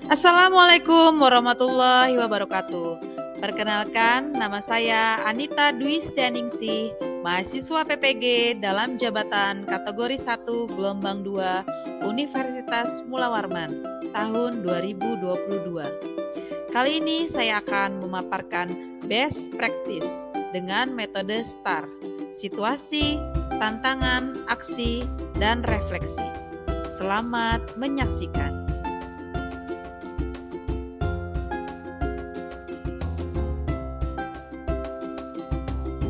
Assalamualaikum warahmatullahi wabarakatuh. Perkenalkan, nama saya Anita Dwi Setianingsih, mahasiswa PPG dalam jabatan kategori 1 gelombang 2 Universitas Mula Warman tahun 2022. Kali ini saya akan memaparkan best practice dengan metode STAR, situasi, tantangan, aksi, dan refleksi. Selamat menyaksikan.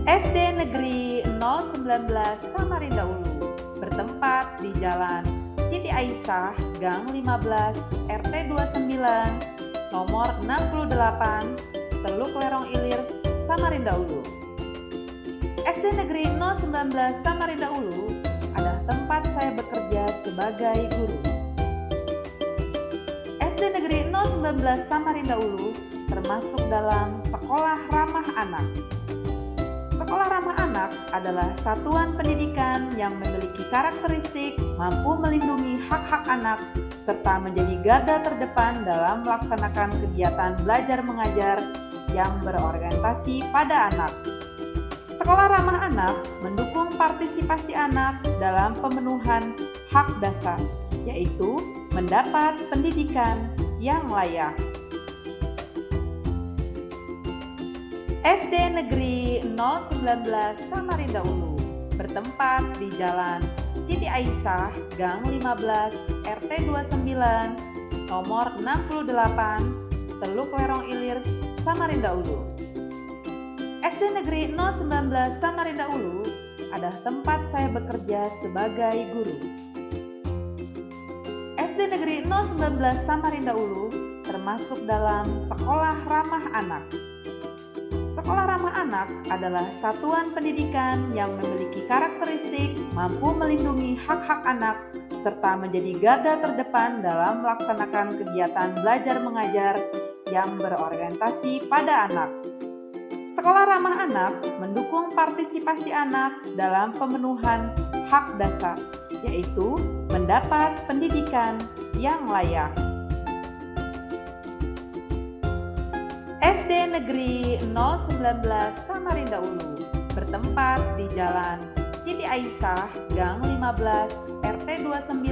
SD Negeri 019 Samarinda Ulu bertempat di Jalan Siti Aisyah, Gang 15, RT 29, nomor 68, Teluk Lerong Ilir, Samarinda Ulu. SD Negeri 019 Samarinda Ulu adalah tempat saya bekerja sebagai guru. SD Negeri 019 Samarinda Ulu termasuk dalam sekolah ramah anak. Sekolah ramah anak adalah satuan pendidikan yang memiliki karakteristik mampu melindungi hak-hak anak serta menjadi garda terdepan dalam melaksanakan kegiatan belajar mengajar yang berorientasi pada anak. Sekolah ramah anak mendukung partisipasi anak dalam pemenuhan hak dasar, yaitu mendapat pendidikan yang layak. SD Negeri 019 Samarinda Ulu bertempat di Jalan Siti Aisyah, Gang 15, RT 29, nomor 68, Teluk Lerong Ilir, Samarinda Ulu. SD Negeri 019 Samarinda Ulu adalah tempat saya bekerja sebagai guru. SD Negeri 019 Samarinda Ulu termasuk dalam sekolah ramah anak. Sekolah ramah anak adalah satuan pendidikan yang memiliki karakteristik mampu melindungi hak-hak anak serta menjadi garda terdepan dalam melaksanakan kegiatan belajar mengajar yang berorientasi pada anak. Sekolah ramah anak mendukung partisipasi anak dalam pemenuhan hak dasar, yaitu mendapat pendidikan yang layak. SD Negeri 019 Samarinda Ulu bertempat di Jalan Siti Aisyah, Gang 15, RT 29,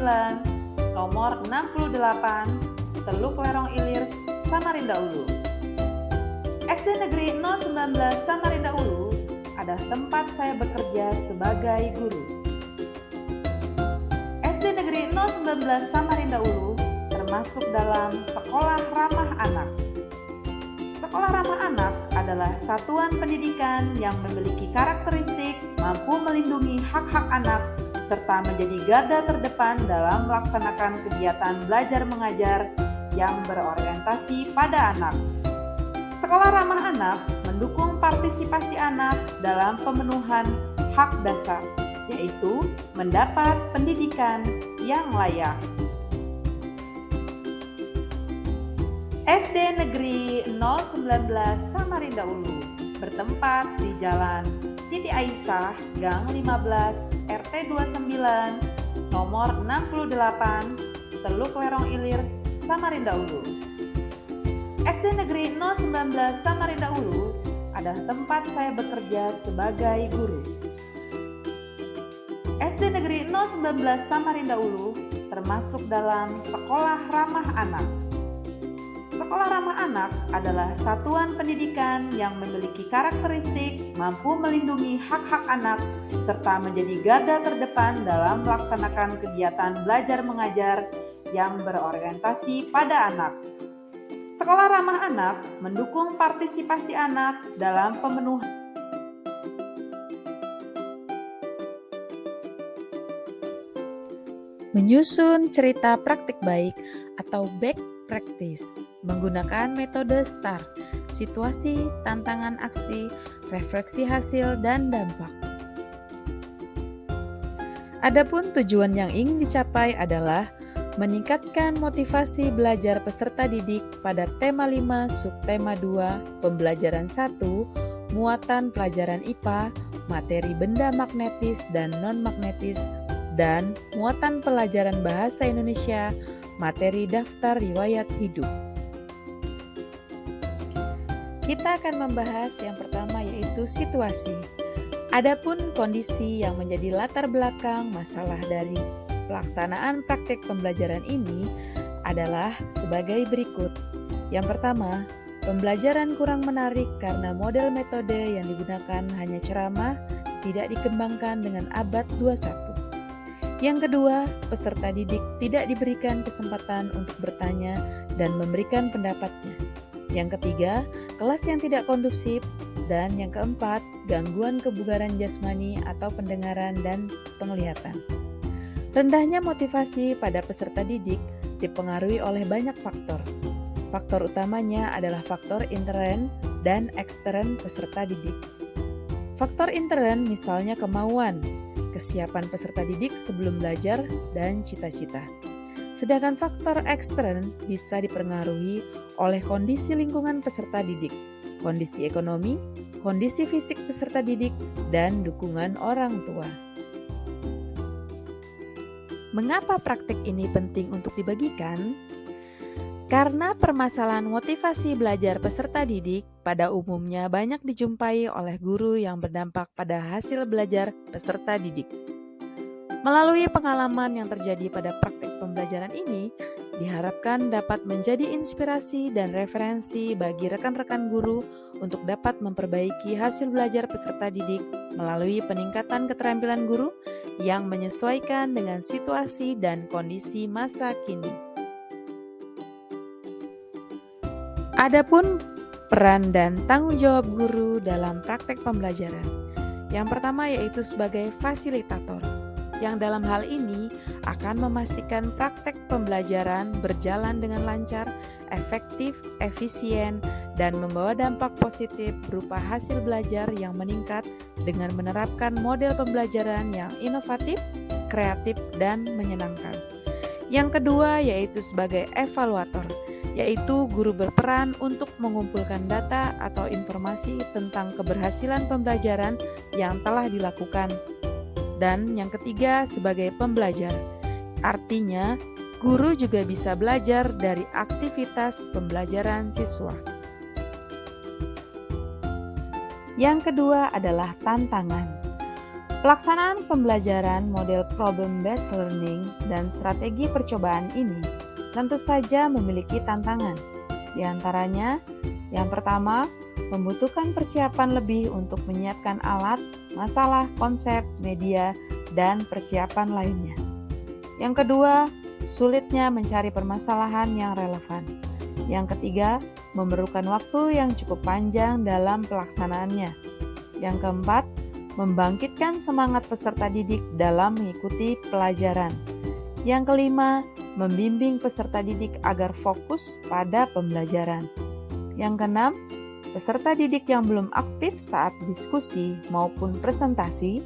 nomor 68, Teluk Lerong Ilir, Samarinda Ulu. SD Negeri 019 Samarinda Ulu adalah tempat saya bekerja sebagai guru. SD Negeri 019 Samarinda Ulu termasuk dalam sekolah ramah anak. Sekolah ramah anak adalah satuan pendidikan yang memiliki karakteristik mampu melindungi hak-hak anak serta menjadi garda terdepan dalam melaksanakan kegiatan belajar mengajar yang berorientasi pada anak. Sekolah ramah anak mendukung partisipasi anak dalam pemenuhan hak dasar, yaitu mendapat pendidikan yang layak. SD Negeri 019 Samarinda Ulu bertempat di Jalan Siti Aisyah, Gang 15, RT 29, nomor 68, Teluk Lerong Ilir, Samarinda Ulu. SD Negeri 019 Samarinda Ulu adalah tempat saya bekerja sebagai guru. SD Negeri 019 Samarinda Ulu termasuk dalam sekolah ramah anak. Sekolah ramah anak adalah satuan pendidikan yang memiliki karakteristik mampu melindungi hak-hak anak serta menjadi garda terdepan dalam melaksanakan kegiatan belajar mengajar yang berorientasi pada anak. Sekolah ramah anak mendukung partisipasi anak dalam pemenuhan menyusun cerita praktik baik atau back practice menggunakan metode STAR, situasi, tantangan aksi, refleksi hasil, dan dampak. Adapun tujuan yang ingin dicapai adalah meningkatkan motivasi belajar peserta didik pada tema 5 subtema 2 pembelajaran 1, muatan pelajaran IPA, materi benda magnetis dan non-magnetis, dan muatan pelajaran bahasa Indonesia materi daftar riwayat hidup. Kita akan membahas yang pertama yaitu situasi. Adapun kondisi yang menjadi latar belakang masalah dari pelaksanaan praktek pembelajaran ini adalah sebagai berikut. Yang pertama, pembelajaran kurang menarik karena model metode yang digunakan hanya ceramah, tidak dikembangkan dengan abad 21. Yang kedua, peserta didik tidak diberikan kesempatan untuk bertanya dan memberikan pendapatnya. Yang ketiga, kelas yang tidak kondusif. Dan yang keempat, gangguan kebugaran jasmani atau pendengaran dan penglihatan. Rendahnya motivasi pada peserta didik dipengaruhi oleh banyak faktor. Faktor utamanya adalah faktor intern dan ekstern peserta didik. Faktor intern misalnya kemauan, kesiapan peserta didik sebelum belajar, dan cita-cita. Sedangkan faktor ekstern bisa dipengaruhi oleh kondisi lingkungan peserta didik, kondisi ekonomi, kondisi fisik peserta didik, dan dukungan orang tua. Mengapa praktik ini penting untuk dibagikan? Karena permasalahan motivasi belajar peserta didik pada umumnya banyak dijumpai oleh guru yang berdampak pada hasil belajar peserta didik. Melalui pengalaman yang terjadi pada praktik pembelajaran ini, diharapkan dapat menjadi inspirasi dan referensi bagi rekan-rekan guru untuk dapat memperbaiki hasil belajar peserta didik melalui peningkatan keterampilan guru yang menyesuaikan dengan situasi dan kondisi masa kini. Adapun peran dan tanggung jawab guru dalam praktek pembelajaran. Yang pertama yaitu sebagai fasilitator, yang dalam hal ini akan memastikan praktek pembelajaran berjalan dengan lancar, efektif, efisien, dan membawa dampak positif berupa hasil belajar yang meningkat dengan menerapkan model pembelajaran yang inovatif, kreatif, dan menyenangkan. Yang kedua yaitu sebagai evaluator, yaitu guru berperan untuk mengumpulkan data atau informasi tentang keberhasilan pembelajaran yang telah dilakukan. Dan yang ketiga sebagai pembelajar, artinya guru juga bisa belajar dari aktivitas pembelajaran siswa. Yang kedua adalah tantangan. Pelaksanaan pembelajaran model problem-based learning dan strategi percobaan ini tentu saja memiliki tantangan. Di antaranya, yang pertama, membutuhkan persiapan lebih untuk menyiapkan alat, masalah, konsep, media, dan persiapan lainnya. Yang kedua, sulitnya mencari permasalahan yang relevan. Yang ketiga, memerlukan waktu yang cukup panjang dalam pelaksanaannya. Yang keempat, membangkitkan semangat peserta didik dalam mengikuti pelajaran. Yang kelima, membimbing peserta didik agar fokus pada pembelajaran. Yang keenam, peserta didik yang belum aktif saat diskusi maupun presentasi,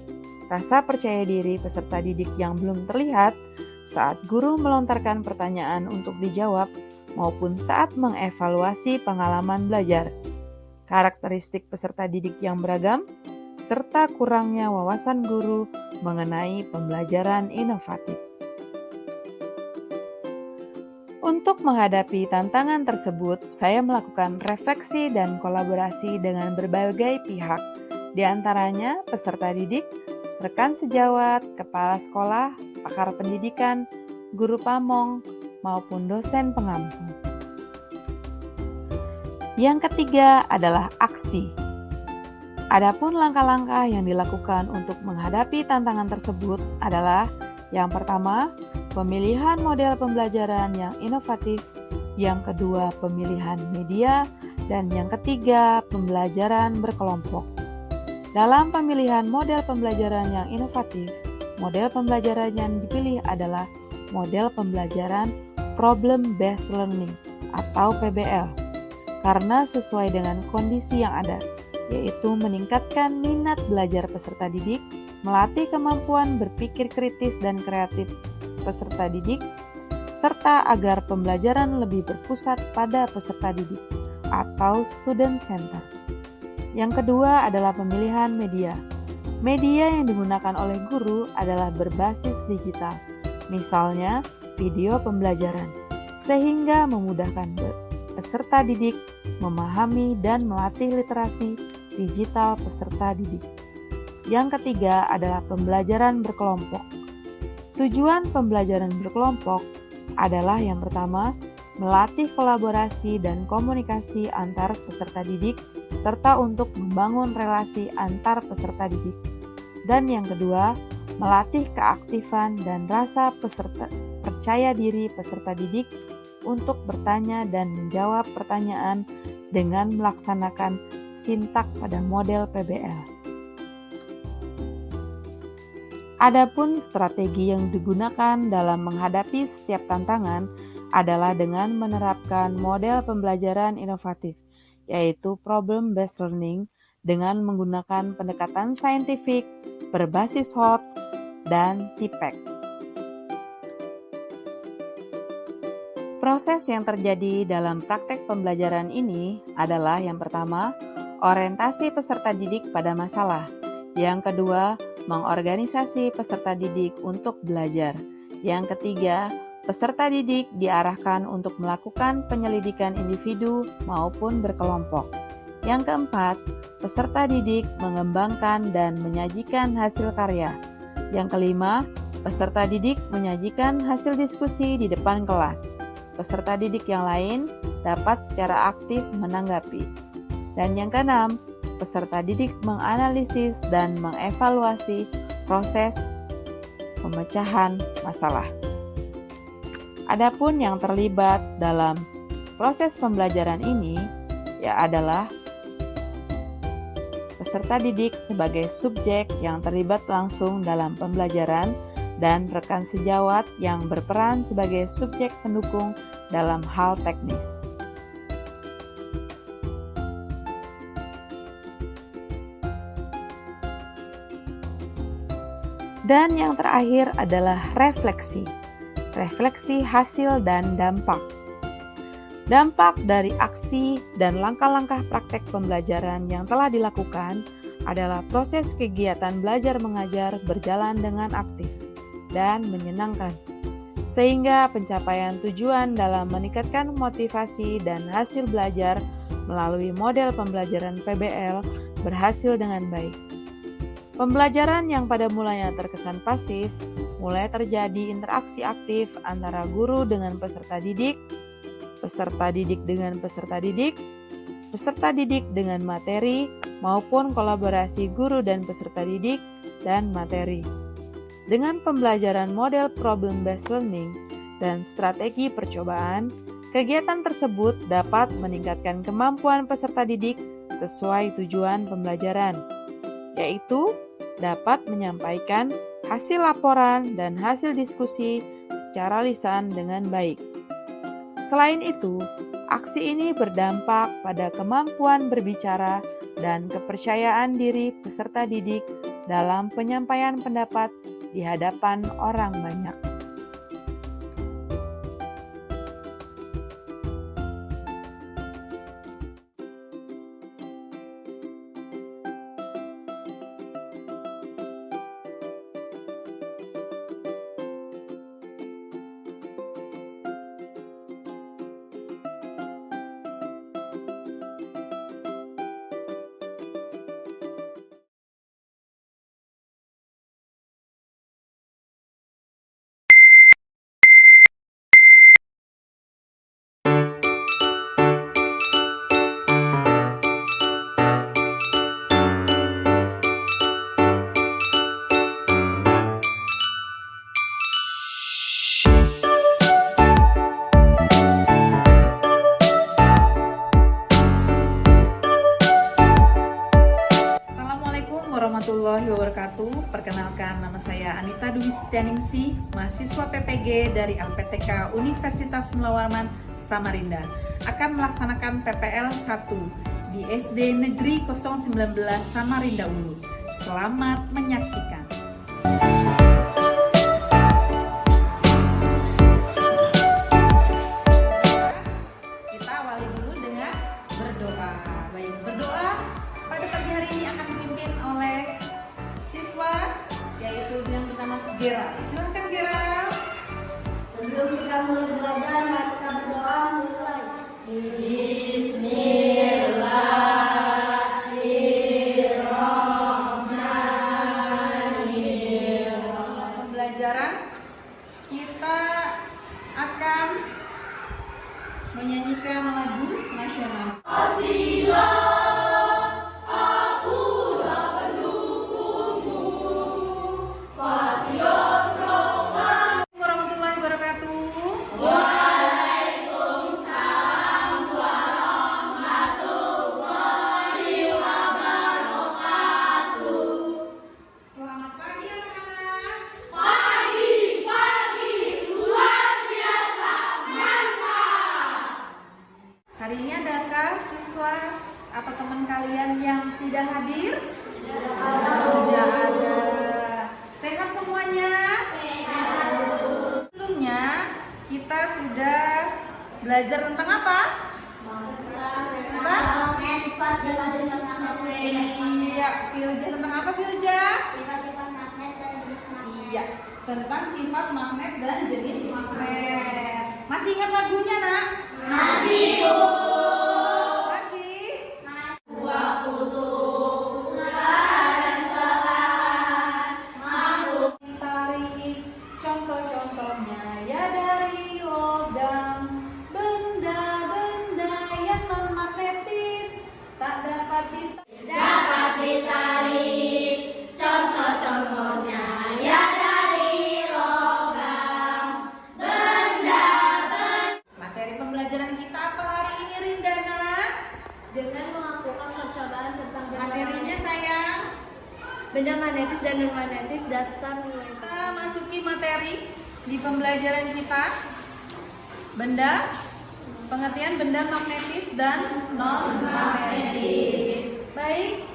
rasa percaya diri peserta didik yang belum terlihat saat guru melontarkan pertanyaan untuk dijawab maupun saat mengevaluasi pengalaman belajar, karakteristik peserta didik yang beragam, serta kurangnya wawasan guru mengenai pembelajaran inovatif. Untuk menghadapi tantangan tersebut, saya melakukan refleksi dan kolaborasi dengan berbagai pihak, di antaranya peserta didik, rekan sejawat, kepala sekolah, pakar pendidikan, guru pamong, maupun dosen pengampu. Yang ketiga adalah aksi. Adapun langkah-langkah yang dilakukan untuk menghadapi tantangan tersebut adalah yang pertama, pemilihan model pembelajaran yang inovatif, yang kedua pemilihan media, dan yang ketiga pembelajaran berkelompok. Dalam pemilihan model pembelajaran yang inovatif, model pembelajaran yang dipilih adalah model pembelajaran problem-based learning atau PBL, karena sesuai dengan kondisi yang ada, yaitu meningkatkan minat belajar peserta didik, melatih kemampuan berpikir kritis dan kreatif peserta didik, serta agar pembelajaran lebih berpusat pada peserta didik atau student center. Yang kedua adalah pemilihan media. Media yang digunakan oleh guru adalah berbasis digital, misalnya video pembelajaran, sehingga memudahkan peserta didik memahami dan melatih literasi digital peserta didik. Yang ketiga adalah pembelajaran berkelompok. Tujuan pembelajaran berkelompok adalah yang pertama, melatih kolaborasi dan komunikasi antar peserta didik, serta untuk membangun relasi antar peserta didik. Dan yang kedua, melatih keaktifan dan rasa percaya diri peserta didik untuk bertanya dan menjawab pertanyaan dengan melaksanakan sintak pada model PBL. Adapun strategi yang digunakan dalam menghadapi setiap tantangan adalah dengan menerapkan model pembelajaran inovatif, yaitu problem-based learning dengan menggunakan pendekatan saintifik, berbasis HOTS, dan TPEC. Proses yang terjadi dalam praktek pembelajaran ini adalah yang pertama, orientasi peserta didik pada masalah. Yang kedua, mengorganisasi peserta didik untuk belajar. Yang ketiga, peserta didik diarahkan untuk melakukan penyelidikan individu maupun berkelompok. Yang keempat, peserta didik mengembangkan dan menyajikan hasil karya. Yang kelima, peserta didik menyajikan hasil diskusi di depan kelas. Peserta didik yang lain dapat secara aktif menanggapi. Dan yang keenam, peserta didik menganalisis dan mengevaluasi proses pemecahan masalah. Adapun yang terlibat dalam proses pembelajaran ini adalah peserta didik sebagai subjek yang terlibat langsung dalam pembelajaran dan rekan sejawat yang berperan sebagai subjek pendukung dalam hal teknis. Dan yang terakhir adalah refleksi. Refleksi hasil dan dampak. Dampak dari aksi dan langkah-langkah praktek pembelajaran yang telah dilakukan adalah proses kegiatan belajar mengajar berjalan dengan aktif dan menyenangkan, sehingga pencapaian tujuan dalam meningkatkan motivasi dan hasil belajar melalui model pembelajaran PBL berhasil dengan baik. Pembelajaran yang pada mulanya terkesan pasif, mulai terjadi interaksi aktif antara guru dengan peserta didik dengan peserta didik, peserta didik dengan materi, maupun kolaborasi guru dan peserta didik dan materi. Dengan pembelajaran model problem-based learning dan strategi percobaan, kegiatan tersebut dapat meningkatkan kemampuan peserta didik sesuai tujuan pembelajaran, yaitu dapat menyampaikan hasil laporan dan hasil diskusi secara lisan dengan baik. Selain itu, aksi ini berdampak pada kemampuan berbicara dan kepercayaan diri peserta didik dalam penyampaian pendapat di hadapan orang banyak. Warahmatullahi wabarakatuh. Perkenalkan, nama saya Anita Dwi Setianingsih, mahasiswa PPG dari LPTK Universitas Mula Warman, Samarinda, akan melaksanakan PPL 1 di SD Negeri 019 Samarinda Ulu. Selamat menyaksikan. Kita awali dulu dengan berdoa. Baik, berdoa pada pagi hari ini akan dipimpin oleh siswa, yaitu yang pertama Gera. Silakan Gera. Sebelum kita akan menyanyikan lagu nasional. Warahmatullahi wabarakatuh. Selamat pagi anak-anak. Hari ini adakah siswa atau teman kalian yang tidak hadir? Tidak ada. Sehat semuanya? Sebelumnya kita sudah belajar tentang apa? Iya, Filja tentang apa Filja? Iya, tentang sifat magnet dan jenis magnet. Masih ingat lagunya, Nak? Masih. Tarik contoh-contohnya ya dari logam, benda-benda yang non magnetis tak dapat ditarik. Contoh-contohnya ya dari logam, benda-benda. Materi pembelajaran kita apa hari ini, Rindana? Dengan melakukan percobaan tentang Materinya sayang. benda magnetis dan non magnetis, daftar nilai. Kita masuki materi di pembelajaran kita. Benda, pengertian benda magnetis dan non magnetis. Baik,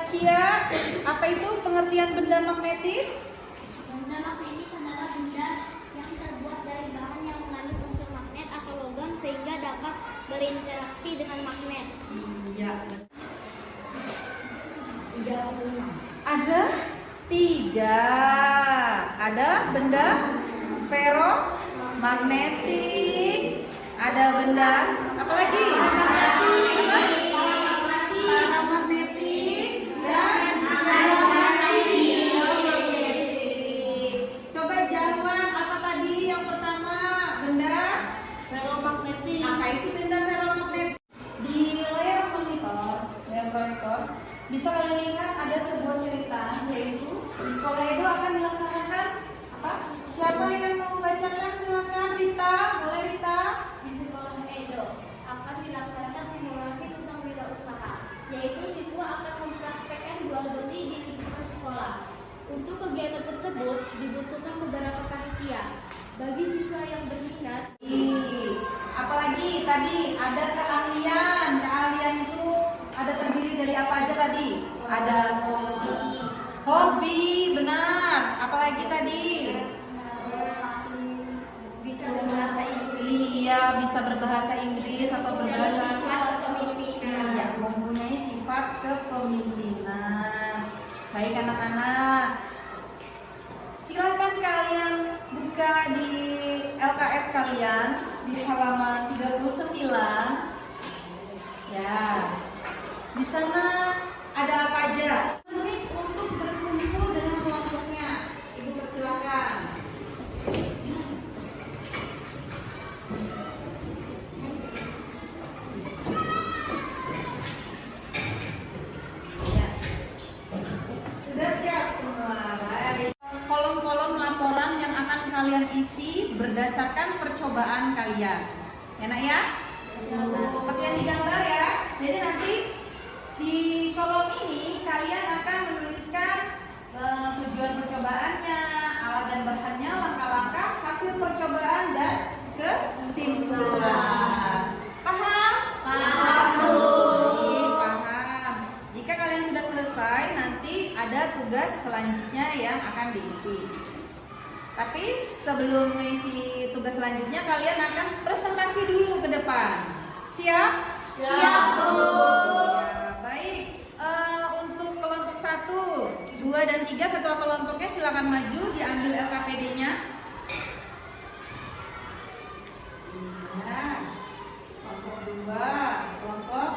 Cia, apa itu pengertian benda magnetis? Benda magnetis adalah benda yang terbuat dari bahan yang mengandung unsur magnet atau logam sehingga dapat berinteraksi dengan magnet. Iya. Ada 3. Ada benda ferromagnetik. Ada benda apa lagi? Paramagnetik dan magnetik. Coba jawab apa tadi yang pertama? Benda Ferromagnetik. apa itu benda ferromagnetik? Di layar proyektor bisa kalian lihat ada sebuah cerita, yaitu di sekolah itu akan dilaksanakan apa? Siapa yang mau membacakan? Silakan Rita, boleh Rita? Di sekolah Edo akan dilaksanakan simulasi tentang wirausaha, yaitu siswa akan mempraktekkan jual beli di lingkungan sekolah. Untuk kegiatan tersebut dibutuhkan beberapa panitia. Bagi siswa yang berminat, Apalagi tadi ada keahlian. Keahlian itu ada terdiri dari apa aja tadi? Ada hobi, benar. Apalagi tadi? bisa berbahasa Inggris. Iya, bisa berbahasa Inggris atau berbahasa Sifat kepemimpinan. Iya, mempunyai sifat kepemimpinan. Baik anak-anak, silakan kalian buka di LKS kalian di halaman 39. Ya, di sana ada apa aja? Menit untuk berkumpul dengan kelompoknya. Ibu persilakan. Ya. Sudah siap semua. Baik. Kolom-kolom laporan yang akan kalian isi berdasarkan percobaan kalian. Enak ya? Nah, seperti yang digambar ya. Jadi nanti di kolom ini kalian akan menuliskan tujuan percobaannya, alat dan bahannya, langkah-langkah, hasil percobaan dan kesimpulan. Paham? Paham, Bu. Paham. Jika kalian sudah selesai, nanti ada tugas selanjutnya yang akan diisi. Tapi sebelum mengisi tugas selanjutnya, kalian akan presentasi dulu ke depan. Siap? Siap, Bu. Ya, baik. Untuk kelompok 1, 2, dan 3 ketua kelompoknya silakan maju, diambil LKPD-nya. Ya. Kelompok 2, kelompok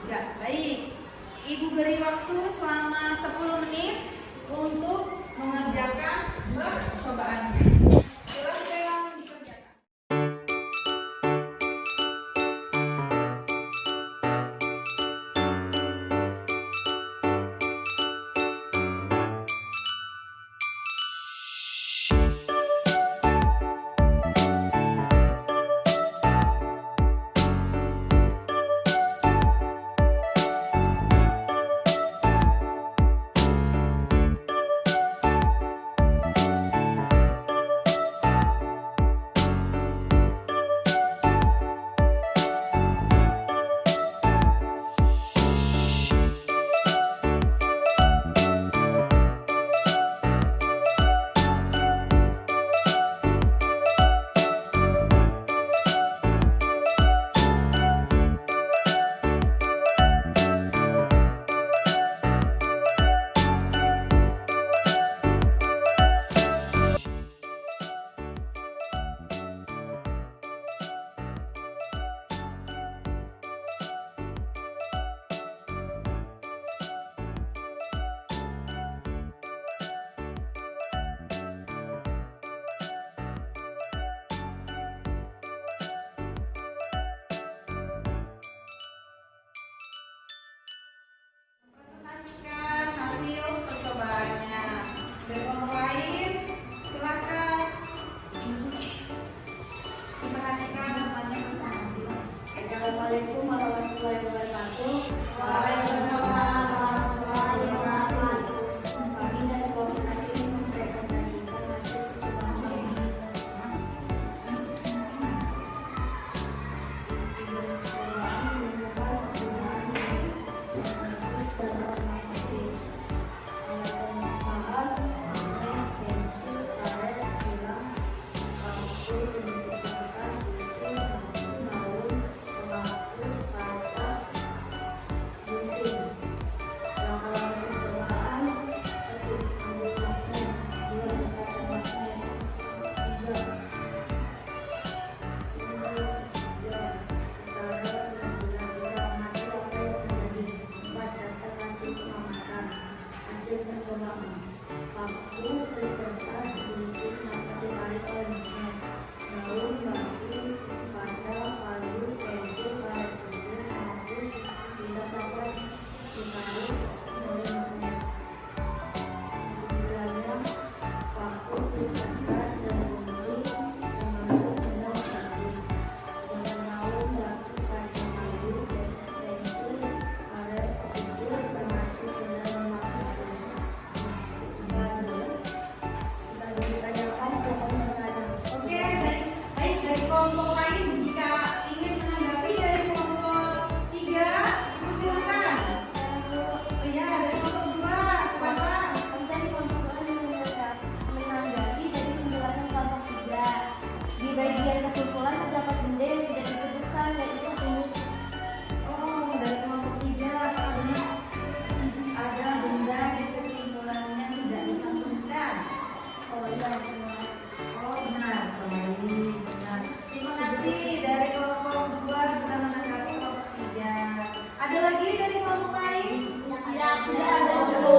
3. Baik. Ibu beri waktu selama 10 menit untuk mengerjakan percobaannya. Silakan. warahmatullahi wabarakatuh. Waalaikumsalam warahmatullahi wabarakatuh. Kami dari kelompok 1 ini mempresentasikan hasil percobaan ini. Percobaan menemukan penggunaan matematis dan matematis. Alat penggunaan pensil, karet, tilang, paku, penunjuk kertas, susun, daun, penghapus, kaca, gunting. Langkah-langkah percobaan: 1. Ambil magnet. 2. Pisahkan magnet. 3. Cara benar-benar mengamati apa yang terjadi. 4. Daftar hasil pengamatan. Hasil percobaan: paku, kertas, gunting dapat ditarik oleh magnet. Daun, batu, kaca, kayu, pensil, karet susun, penghapus tidak dapat ditarik oleh magnet. Kesimpulannya, paku, kertas, dan gunting termasuk benda magnetis. Dengan daun, batu, kaca, kayu, pensil, karet susun termasuk benda non-magnetis. Kita ditanyakan siapa yang bertanya. Oke, baik dari kelompok lain jika ingin menanggapi dari kelompok 3, silakan. Oh iya, dari kelompok 2, Bapak. Dari kelompok menanggapi dari penjelasan kelompok 3. Di bagian kesimpulan terdapat benda yang tidak disebutkan, yaitu ini. Oh, dari kelompok 3 apakah benar ada benda di kesimpulannya tidak disebutkan? Oh iya, benar. Oh benar, baik, benar. Terima kasih dari kelompok 2 sudah menanggapi kelompok 3. Ada lagi dari kelompok lain? Tidak ada, Bu.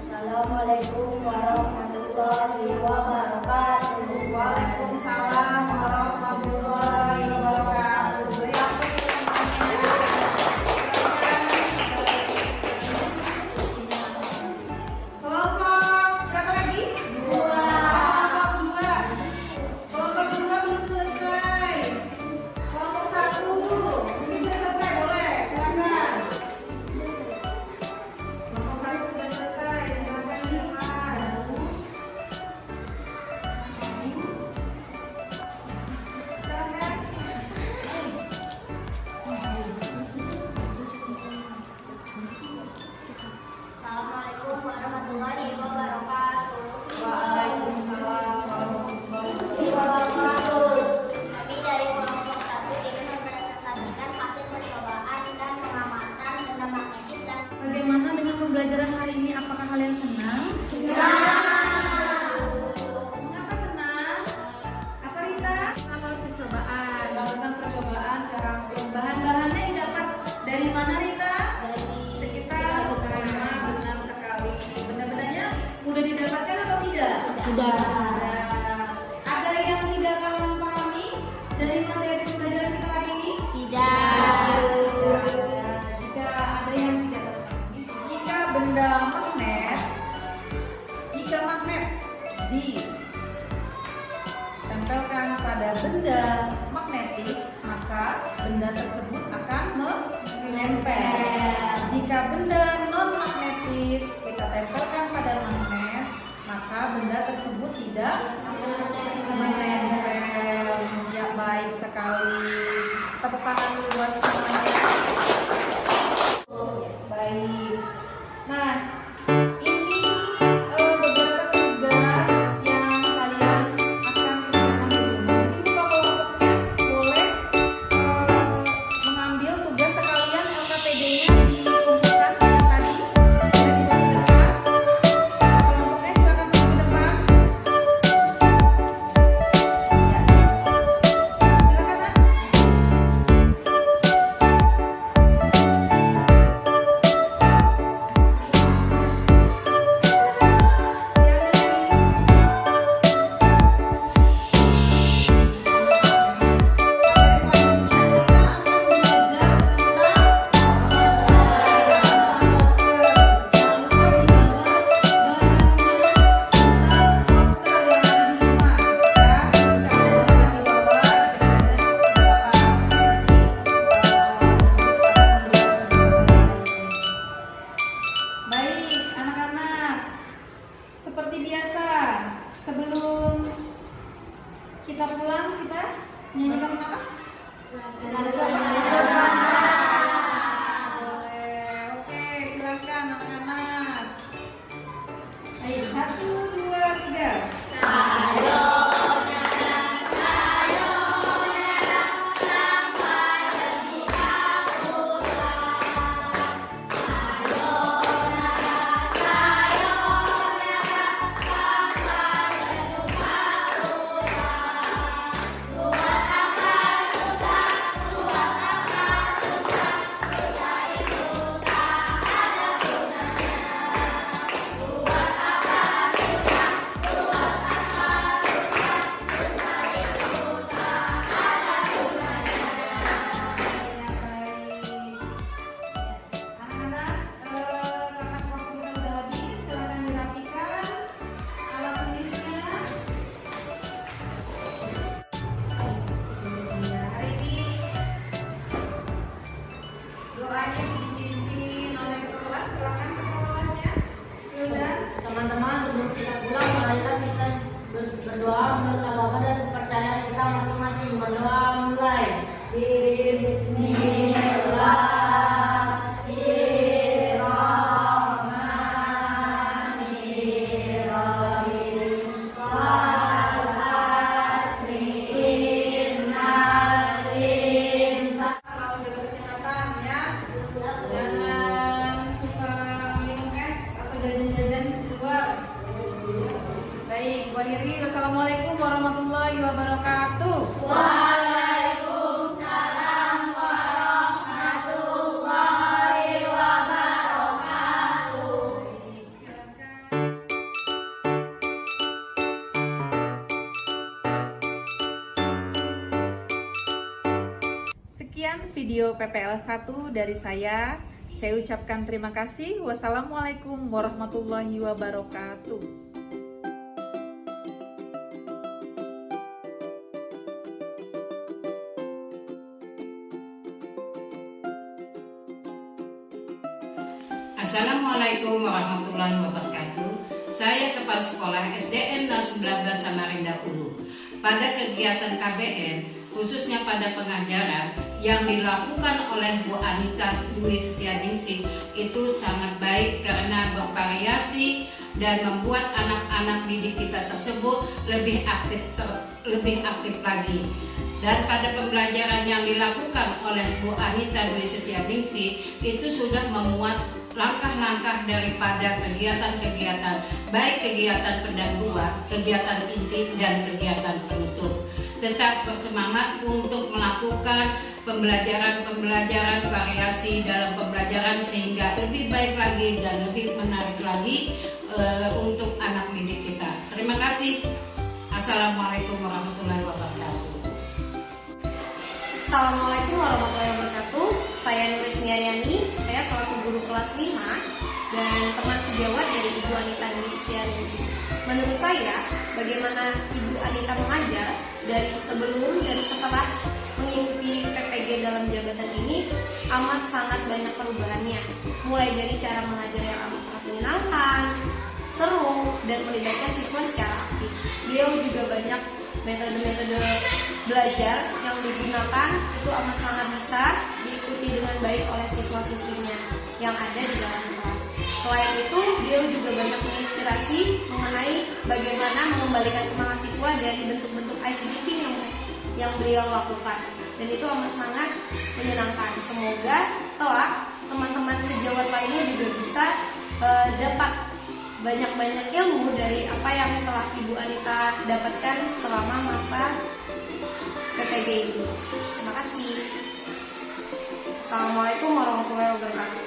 Assalamualaikum warahmatullahi wabarakatuh. Waalaikumsalam warahmatullahi wabarakatuh. Beri aku kelompok berapa lagi? 2. Kelompok 2 belum selesai. Kelompok 1 mungkin sudah selesai, boleh silakan. Kelompok 1 sudah selesai, silakan dilakukan. Silakan. Assalamualaikum warahmatullahi wabarakatuh. Waalaikumsalam warahmatullahi wabarakatuh. Kami dari kelompok 1 ingin mempresentasikan hasil percobaan dan pengamatan benda magnetis dan Bagaimana dengan pembelajaran hari ini? Apakah kalian senang? Mengapa senang? Apa Rita? Melakukan percobaan Melakukan percobaan secara langsung. Bahan-bahannya didapat dari mana Rita? dari Sekitar benar sekali. Benda-bendanya mudah didapatkan atau tidak? Sudah. Ada yang tidak kalian pahami dari materi pembelajaran kita hari ini? Tidak. Jika ada yang tidak terpahami, jika benda magnet, jika magnet ditempelkan pada benda magnetis, maka benda tersebut akan menempel. Jika benda non magnetis kita tempelkan pada magnet, maka benda tersebut tidak menempel. Ya baik sekali. Tepuk tangan dulu buat semuanya. Baik. Nah, ini beberapa tugas yang kalian akan kerjakan di rumah. Mungkin buka kelompoknya boleh mengambil tugas sekalian LKPD-nya dikumpulkan yang tadi sudah dibawa ke depan. Kelompoknya silakan masuk ke depan. biasa, sebelum kita pulang, kita nyanyikan apa? Boleh. Oke, silakan anak-anak. Ayo, 1, 2, 3. Teman-teman, sebelum kita pulang, marilah kita berdoa menurut agama dan kepercayaan kita masing-masing. Berdoa mulai. Selalu jaga kesehatan ya. Jangan suka minum es atau jajan-jajan di luar. Baik, Bu Akhiri, wassalamualaikum warahmatullahi wabarakatuh. Waalaikumsalam warahmatullahi wabarakatuh. Sekian video PPL 1 dari saya. Saya ucapkan terima kasih. Wassalamualaikum warahmatullahi wabarakatuh. Assalamualaikum warahmatullahi wabarakatuh. Saya Kepala Sekolah SDN 19 Samarinda Ulu. Pada kegiatan KBN, khususnya pada pengajaran yang dilakukan oleh Bu Anita Dwi Setianingsih, itu sangat baik karena bervariasi dan membuat anak-anak didik kita tersebut lebih aktif lagi. Dan pada pembelajaran yang dilakukan oleh Bu Anita Dwi Setianingsih itu sudah memuat langkah-langkah daripada kegiatan-kegiatan, baik kegiatan pendahuluan, kegiatan inti, dan kegiatan penutup. Tetap bersemangat untuk melakukan pembelajaran variasi dalam pembelajaran sehingga lebih baik lagi dan lebih menarik lagi untuk anak didik kita. Terima kasih. Assalamualaikum warahmatullahi wabarakatuh. Assalamualaikum warahmatullahi wabarakatuh. Saya Nuris Miaryani, saya selaku guru kelas 5 dan teman sejawat dari Ibu Anita Dwi Setianingsih. Menurut saya, bagaimana Ibu Anita mengajar dari sebelum dan setelah mengikuti PPG dalam jabatan ini amat sangat banyak perubahannya. Mulai dari cara mengajar yang amat sangat menyenangkan, seru, dan melibatkan siswa secara aktif. Beliau juga banyak metode-metode belajar yang digunakan itu amat sangat bisa diikuti dengan baik oleh siswa-siswinya yang ada di dalam kelas. Selain itu, beliau juga banyak menginspirasi mengenai bagaimana mengembalikan semangat siswa dari bentuk-bentuk ICT yang beliau lakukan. Dan itu amat sangat menyenangkan. Semoga kelak teman-teman sejawat lainnya juga bisa dapat banyak-banyak ilmu dari apa yang telah Ibu Anita dapatkan selama masa PPG itu. Terima kasih. Assalamualaikum warahmatullahi wabarakatuh.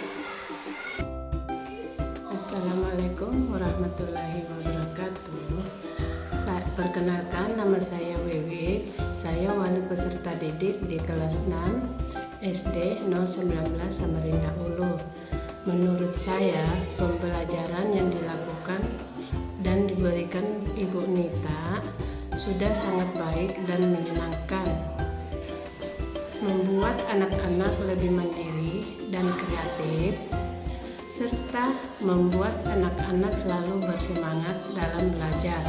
Assalamualaikum warahmatullahi wabarakatuh. Perkenalkan, nama saya Wewe. Saya wali peserta didik di kelas 6 SD 019 Samarinda Ulu. Menurut saya, pembelajaran yang dilakukan dan diberikan Ibu Nita sudah sangat baik dan menyenangkan, membuat anak-anak lebih mandiri dan kreatif, serta membuat anak-anak selalu bersemangat dalam belajar.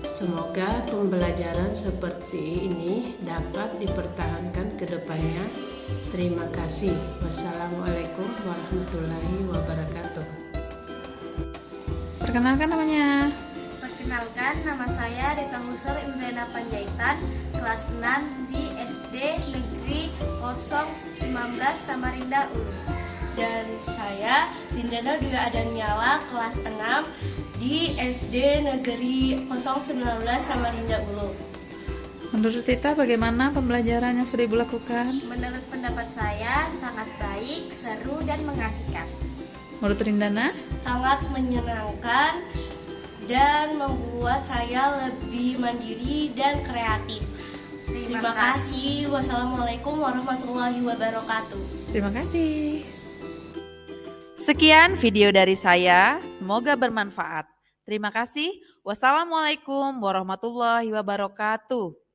Semoga pembelajaran seperti ini dapat dipertahankan ke depannya. Terima kasih. Wassalamualaikum warahmatullahi wabarakatuh. Perkenalkan namanya. Perkenalkan, nama saya Rita Husel Indriana Panjaitan, kelas 6 di SD Negeri 019 Samarinda Ulu. Dan saya Lindana Dwi Adaniala, kelas 6 di SD Negeri 019 Samarinda Ulu. Menurut Tita, bagaimana pembelajaran yang sudah Ibu lakukan? Menurut pendapat saya, sangat baik, seru, dan mengasihkan. Menurut Rindana? Sangat menyenangkan dan membuat saya lebih mandiri dan kreatif. Terima kasih. Wassalamualaikum warahmatullahi wabarakatuh. Terima kasih. Sekian video dari saya, semoga bermanfaat. Terima kasih. Wassalamualaikum warahmatullahi wabarakatuh.